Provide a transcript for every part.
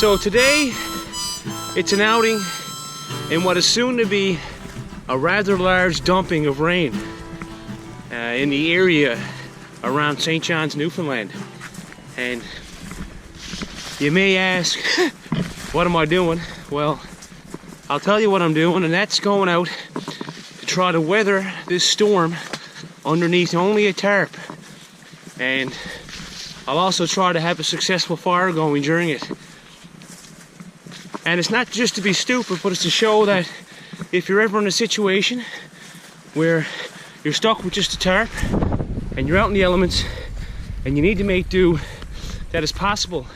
So today, it's an outing in what is soon to be a rather large dumping of rain in the area around St. John's, Newfoundland. And you may ask, what am I doing? Well, I'll tell you what I'm doing, and that's going out to try to weather this storm underneath only a tarp. And I'll also try to have a successful fire going during it. And it's not just to be stupid, but it's to show that if you're ever in a situation where you're stuck with just a tarp and you're out in the elements and you need to make do, that is possible.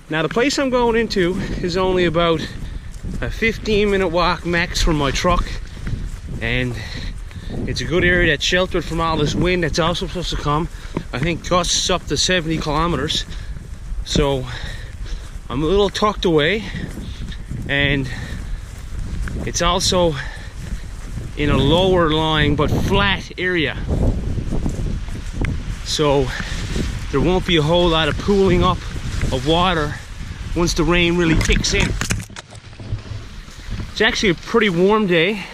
Now the place I'm going into is only about a 15-minute walk max from my truck, and it's a good area that's sheltered from all this wind that's also supposed to come. I think gusts up to 70 kilometers. So I'm a little tucked away, and it's also in a lower lying but flat area. So there won't be a whole lot of pooling up of water once the rain really kicks in. It's actually a pretty warm day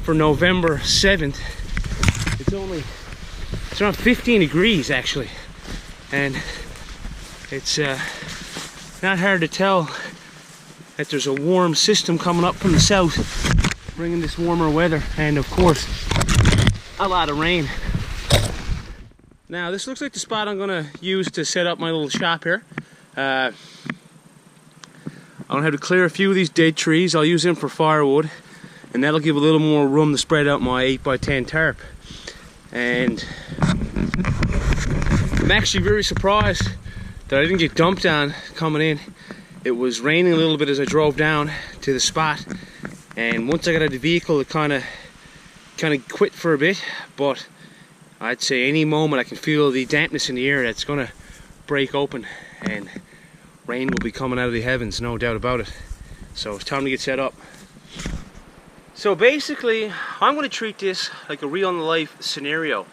for November 7th. It's around 15 degrees actually, and it's not hard to tell that there's a warm system coming up from the south, bringing this warmer weather and of course a lot of rain. Now this looks like the spot I'm gonna use to set up my little shop here. I'm gonna have to clear a few of these dead trees. I'll use them for firewood, and that'll give a little more room to spread out my 8x10 tarp. And I'm actually very surprised that I didn't get dumped on coming in. It was raining a little bit as I drove down to the spot, and once I got out of the vehicle it kind of quit for a bit, but I'd say any moment I can feel the dampness in the air that's gonna break open and rain will be coming out of the heavens, no doubt about it. So it's time to get set up. So basically, I'm going to treat this like a real-life scenario.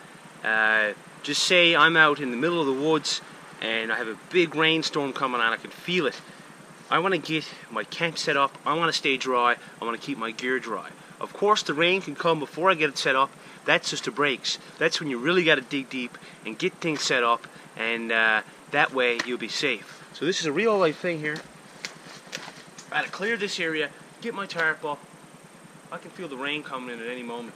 Just say I'm out in the middle of the woods and I have a big rainstorm coming on, I can feel it. I want to get my camp set up, I want to stay dry, I want to keep my gear dry. Of course the rain can come before I get it set up, that's just the breaks. That's when you really got to dig deep and get things set up, and that way you'll be safe. So this is a real-life thing here. I got to clear this area, get my tarp up. I can feel the rain coming in at any moment.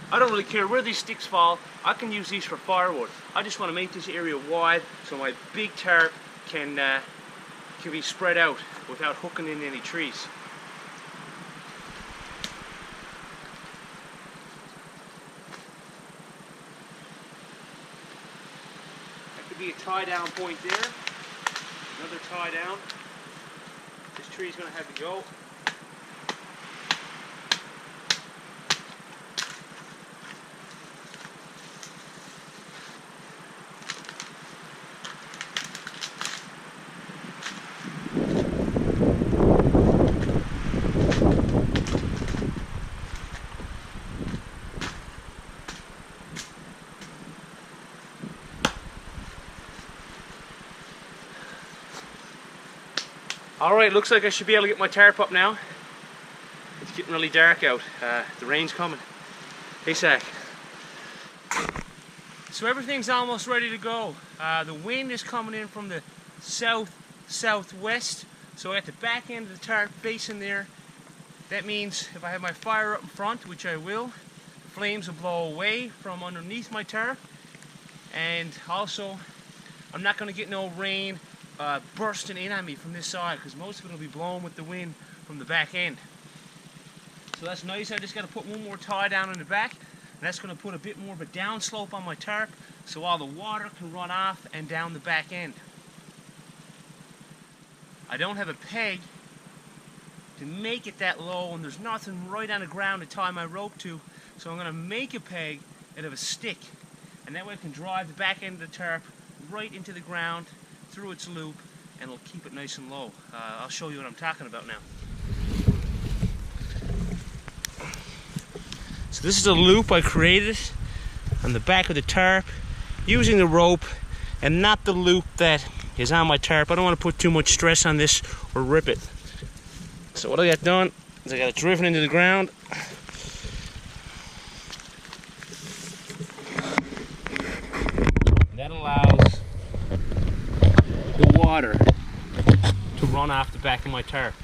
I don't really care where these sticks fall. I can use these for firewood. I just want to make this area wide so my big tarp can be spread out without hooking in any trees. That could be a tie down point there. Another tie down. This tree's going to have to go. Alright, looks like I should be able to get my tarp up now. It's getting really dark out. The rain's coming. Hey, Saku. So everything's almost ready to go. The wind is coming in from the south-southwest. So at the back end of the tarp facing there, that means if I have my fire up in front, which I will, the flames will blow away from underneath my tarp. And also, I'm not going to get no rain bursting in on me from this side, because most of it will be blown with the wind from the back end. So that's nice. I just got to put one more tie down in the back, and that's going to put a bit more of a downslope on my tarp so all the water can run off and down the back end. I don't have a peg to make it that low, and there's nothing right on the ground to tie my rope to, so I'm going to make a peg out of a stick. and that way I can drive the back end of the tarp right into the ground through its loop, and it'll keep it nice and low. I'll show you what I'm talking about now. So this is a loop I created on the back of the tarp using the rope and not the loop that is on my tarp. I don't want to put too much stress on this or rip it. So what I got done is I got it driven into the ground. That allows the water to run off the back of my tarp.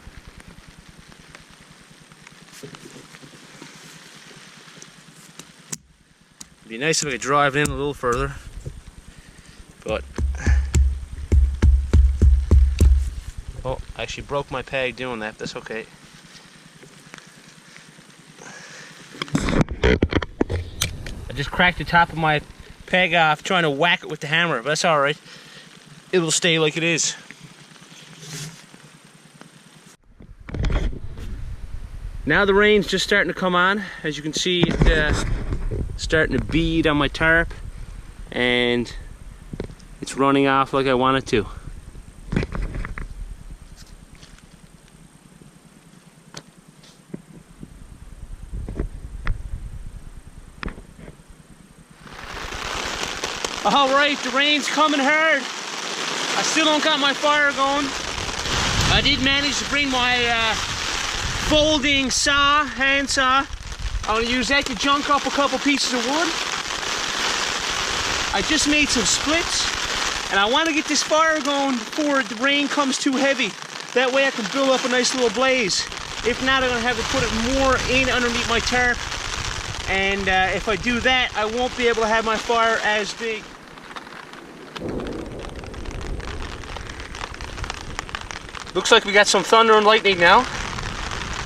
It'd be nice if I could drive in a little further, but oh, I actually broke my peg doing that. That's okay. I just cracked the top of my peg off trying to whack it with the hammer, but that's alright. It will stay like it is. Now the rain's just starting to come on. As you can see, it's starting to bead on my tarp, and it's running off like I want it to. Alright, the rain's coming hard. I still don't got my fire going. I did manage to bring my folding saw, hand saw. I'm going to use that to junk up a couple pieces of wood. I just made some splits, and I want to get this fire going before the rain comes too heavy. That way I can build up a nice little blaze. If not, I'm going to have to put it more in underneath my tarp. And if I do that, I won't be able to have my fire as big. Looks like we got some thunder and lightning now.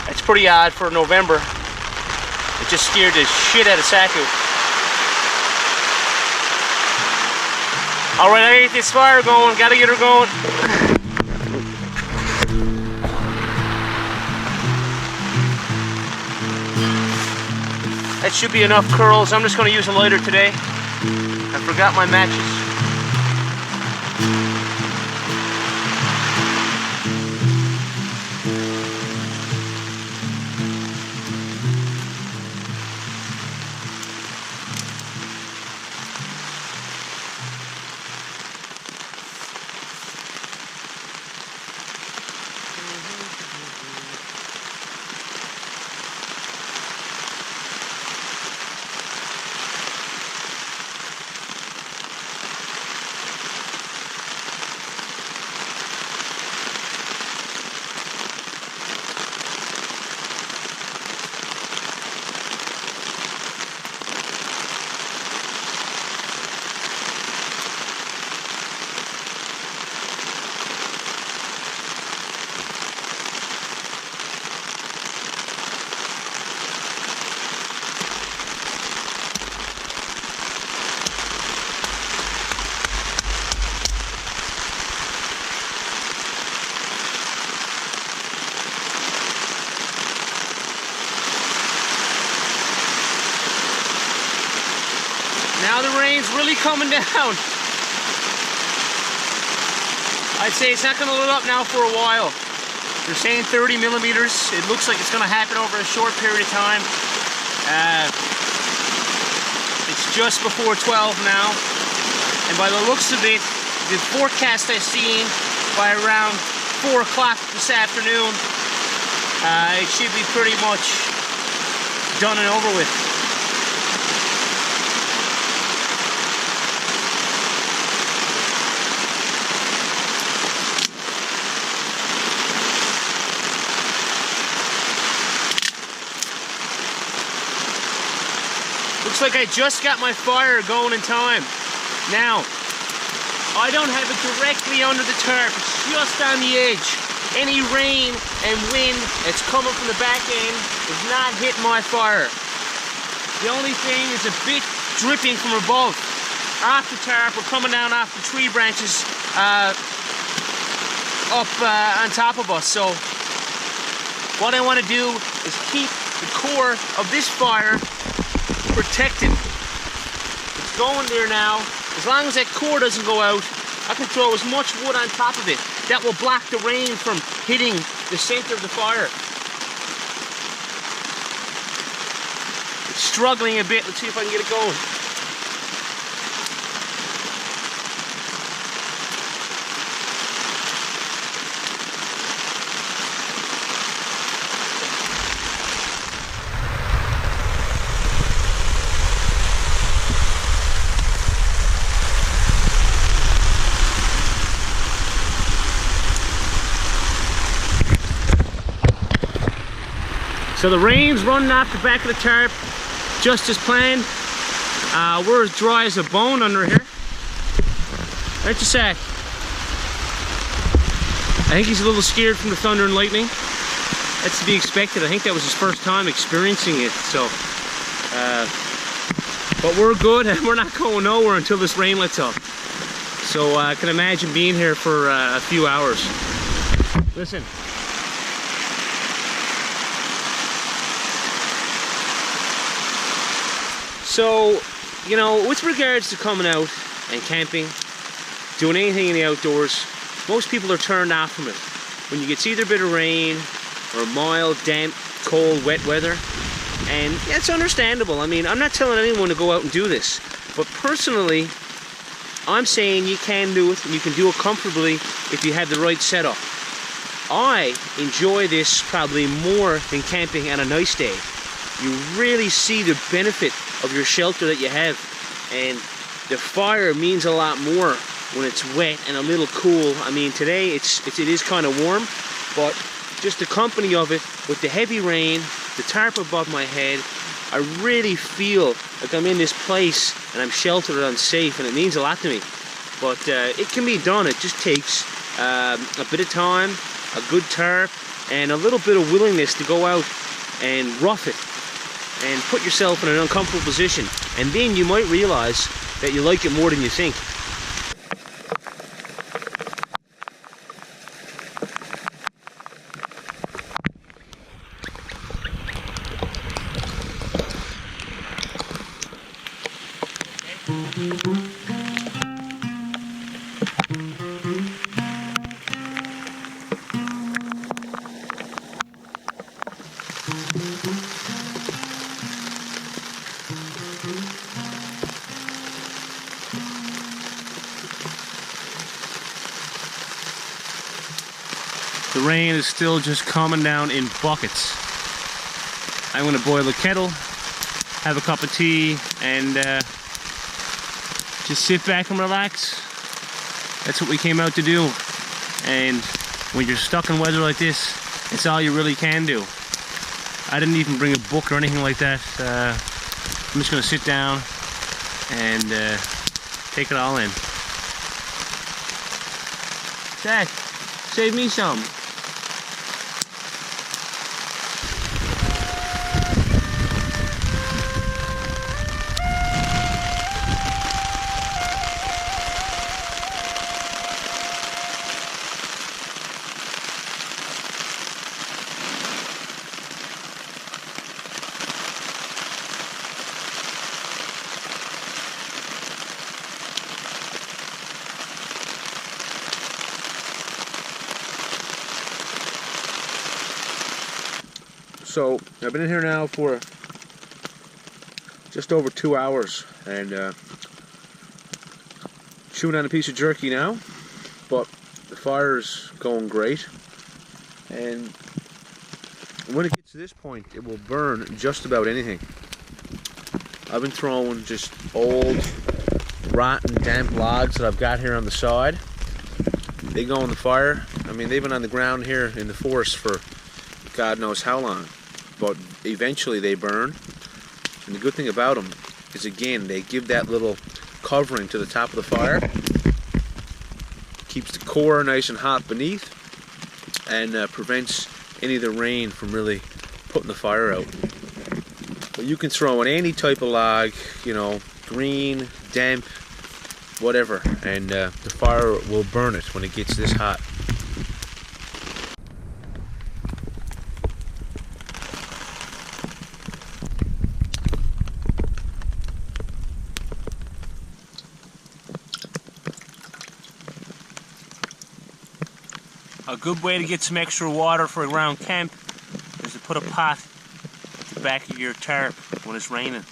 That's pretty odd for November. It just scared the shit out of Saku. Alright, I gotta get this fire going. Gotta get her going. That should be enough curls. I'm just gonna use a lighter today. I forgot my matches. Now the rain's really coming down. I'd say it's not going to let up now for a while. They're saying 30 millimeters. It looks like it's going to happen over a short period of time. It's just before 12 now. And by the looks of it, the forecast I've seen, by around 4 o'clock this afternoon, it should be pretty much done and over with. Looks like I just got my fire going in time. Now, I don't have it directly under the tarp, it's just on the edge. Any rain and wind that's coming from the back end is not hitting my fire. The only thing is a bit dripping from above. Off the tarp or coming down off the tree branches up on top of us. So what I want to do is keep the core of this fire protected. It's going there now. As long as that core doesn't go out, I can throw as much wood on top of it. That will block the rain from hitting the center of the fire. It's struggling a bit. Let's see if I can get it going. So the rain's running off the back of the tarp, just as planned. We're as dry as a bone under here. Aren't you, Sack? I think he's a little scared from the thunder and lightning. That's to be expected. I think that was his first time experiencing it. So, but we're good, and we're not going nowhere until this rain lets up. So I can imagine being here for a few hours. Listen. So, you know, with regards to coming out and camping, doing anything in the outdoors, most people are turned off from it when you get either a bit of rain or mild, damp, cold, wet weather. And yeah, it's understandable. I mean, I'm not telling anyone to go out and do this, but personally, I'm saying you can do it, and you can do it comfortably if you have the right setup. I enjoy this probably more than camping on a nice day. You really see the benefit of your shelter that you have, and the fire means a lot more when it's wet and a little cool. I mean, today it is kind of warm, but just the company of it with the heavy rain, the tarp above my head, I really feel like I'm in this place and I'm sheltered and safe, and it means a lot to me. But it can be done. It just takes a bit of time, a good tarp, and a little bit of willingness to go out and rough it and put yourself in an uncomfortable position, and then you might realize that you like it more than you think. The rain is still just coming down in buckets. I'm going to boil a kettle, have a cup of tea, and just sit back and relax. That's what we came out to do. And when you're stuck in weather like this, it's all you really can do. I didn't even bring a book or anything like that. I'm just going to sit down and take it all in. Zach, save me some. So I've been in here now for just over 2 hours, and chewing on a piece of jerky now, but the fire's going great, and when it gets to this point it will burn just about anything. I've been throwing just old rotten damp logs that I've got here on the side. They go in the fire. I mean, they've been on the ground here in the forest for God knows how long, but eventually they burn. And the good thing about them is, again, they give that little covering to the top of the fire, keeps the core nice and hot beneath, and prevents any of the rain from really putting the fire out. But you can throw in any type of log, you know, green, damp, whatever, and the fire will burn it when it gets this hot. A good way to get some extra water for around camp is to put a pot at the back of your tarp when it's raining.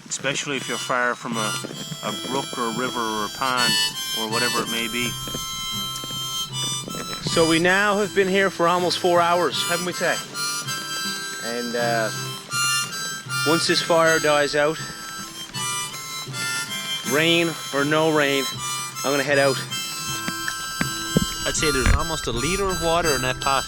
Especially if you're far from a brook or a river or a pond or whatever it may be. So we now have been here for almost 4 hours, haven't we, Tay? And once this fire dies out, rain or no rain, I'm gonna head out. I'd say there's almost a litre of water in that pot.